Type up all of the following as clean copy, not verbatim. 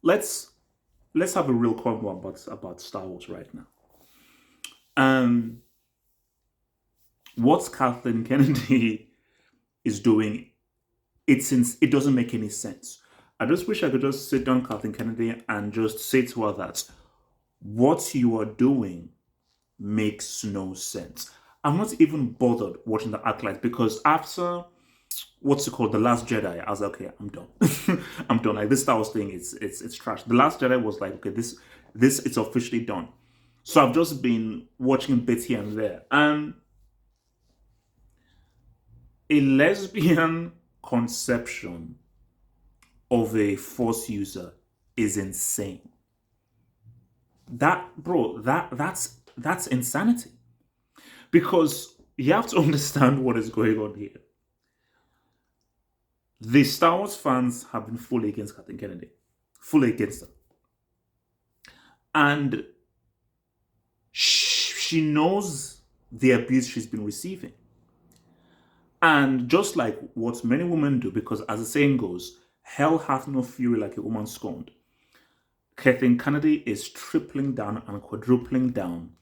let's have a real convo about Star Wars right now. Um, what Kathleen Kennedy is doing, it doesn't make any sense. I just wish I could just sit down, Kathleen Kennedy, and just say to her that what you are doing makes no sense. I'm not even bothered watching the Acolyte because after what's it called, The Last Jedi, I was like, okay, I'm done. I'm done. Like this Star Wars thing, it's trash. The Last Jedi was like, okay, this it's officially done. So I've just been watching bits here and there, and a lesbian conception of a Force user is insane. That's insanity. Because you have to understand what is going on here. The Star Wars fans have been fully against Kathleen Kennedy, fully against her, and she knows the abuse she's been receiving. And just like what many women do, because as the saying goes, hell hath no fury like a woman scorned, Kathleen Kennedy is tripling down and quadrupling down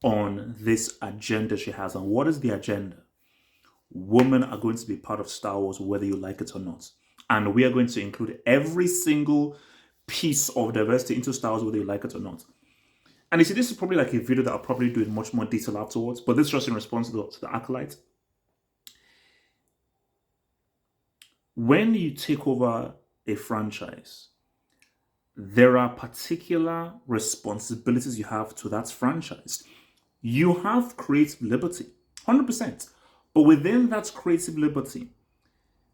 on this agenda she has. And what is the agenda? Women are going to be part of Star Wars whether you like it or not. And we are going to include every single piece of diversity into Star Wars whether you like it or not. And you see, this is probably like a video that I'll probably do in much more detail afterwards, but this is just in response to the Acolyte. When you take over a franchise, there are particular responsibilities you have to that franchise. You have creative liberty, 100%. But within that creative liberty,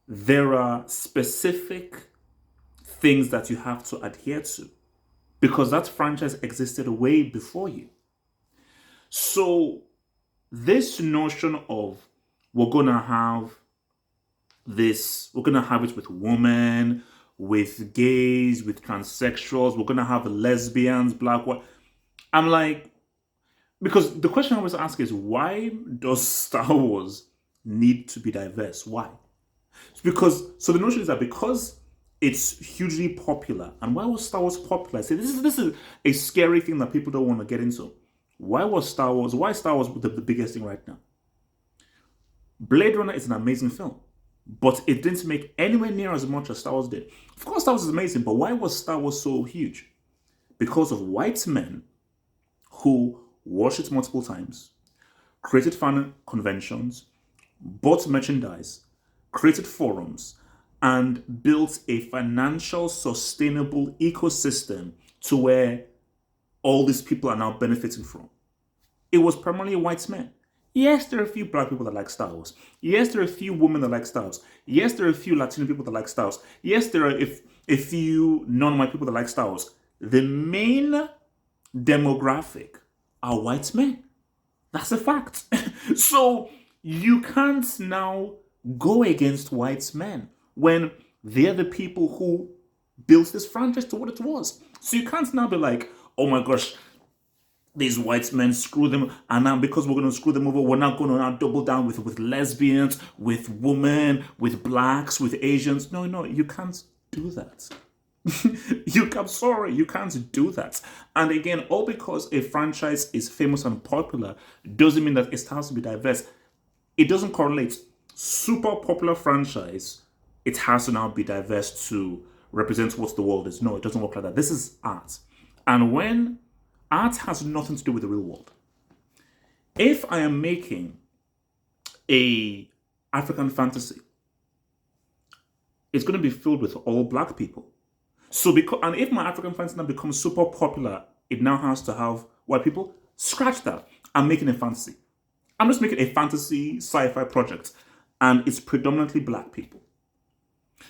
there are specific things that you have to adhere to because that franchise existed way before you. So this notion of we're going to have it with women, with gays, with transsexuals, we're going to have lesbians, black, white. I'm like, because the question I always ask is, why does Star Wars need to be diverse? Why? So the notion is that because it's hugely popular, and why was Star Wars popular? See, this is a scary thing that people don't want to get into. Why is Star Wars the biggest thing right now? Blade Runner is an amazing film, but it didn't make anywhere near as much as Star Wars did. Of course, Star Wars is amazing, but why was Star Wars so huge? Because of white men who watched it multiple times, created fan conventions, bought merchandise, created forums, and built a financial sustainable ecosystem to where all these people are now benefiting from. It was primarily white men. Yes, there are a few black people that like Star Wars. Yes, there are a few women that like Star Wars. Yes, there are a few Latino people that like Star Wars. Yes, there are a few non-white people that like Star Wars. The main demographic are white men. That's a fact. So you can't now go against white men when they're the people who built this franchise to what it was. So you can't now be like, oh my gosh, these white men, screw them, and now because we're going to screw them over, we're not going to now double down with lesbians, with women, with blacks, with Asians. No, you can't do that. I'm sorry, you can't do that. And again, all because a franchise is famous and popular doesn't mean that it has to be diverse. It doesn't correlate. Super popular franchise, it has to now be diverse to represent what the world is. No, it doesn't work like that. This is art. And when art has nothing to do with the real world. If I am making a African fantasy, it's going to be filled with all black people. So and if my African fantasy now becomes super popular, it now has to have white people. Scratch that. I'm making a fantasy. I'm just making a fantasy sci-fi project, and it's predominantly black people.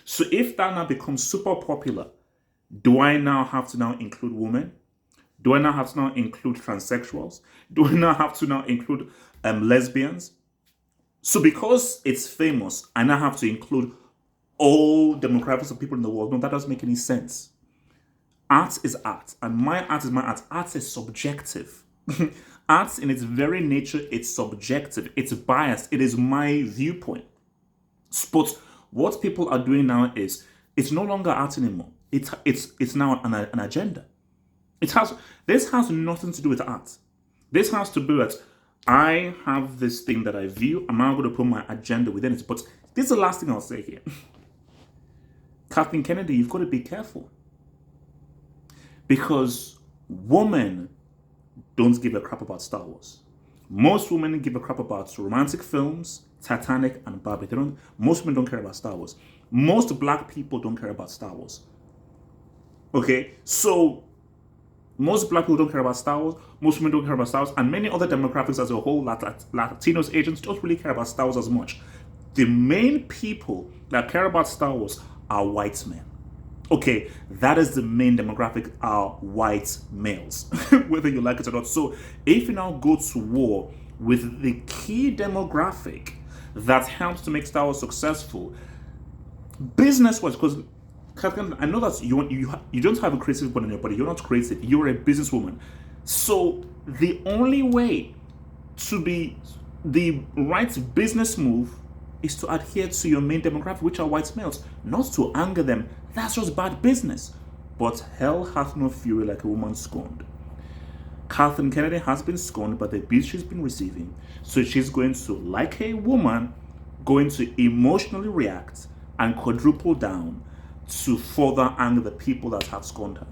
So if that now becomes super popular, do I now have to now include women? Do I now have to now include transsexuals? Do I now have to now include lesbians? So because it's famous, I now have to include all demographics of people in the world. No, that doesn't make any sense. Art is art, and my art is my art. Art is subjective. Art in its very nature, it's subjective. It's biased. It is my viewpoint. But what people are doing now is, it's no longer art anymore. It's now an agenda. This has nothing to do with art. This has to do with I have this thing that I view. I'm now going to put my agenda within it. But this is the last thing I'll say here. Kathleen Kennedy, you've got to be careful. Because women don't give a crap about Star Wars. Most women give a crap about romantic films, Titanic and Barbie. Most women don't care about Star Wars. Most black people don't care about Star Wars. Okay, so most black people don't care about Star Wars. Most women don't care about Star Wars, and many other demographics as a whole, Latinos, Asians, don't really care about Star Wars as much. The main people that care about Star Wars are white men. Okay, that is the main demographic, are white males, whether you like it or not. So if you now go to war with the key demographic that helps to make Star Wars successful, business-wise, because Kathleen, I know that you don't have a creative bone in your body. You're not creative. You're a businesswoman. So the only way to be the right business move is to adhere to your main demographic, which are white males, not to anger them. That's just bad business. But hell hath no fury like a woman scorned. Kathleen Kennedy has been scorned by the abuse she's been receiving. So she's going to, like a woman, going to emotionally react and quadruple down to further anger the people that have scorned her.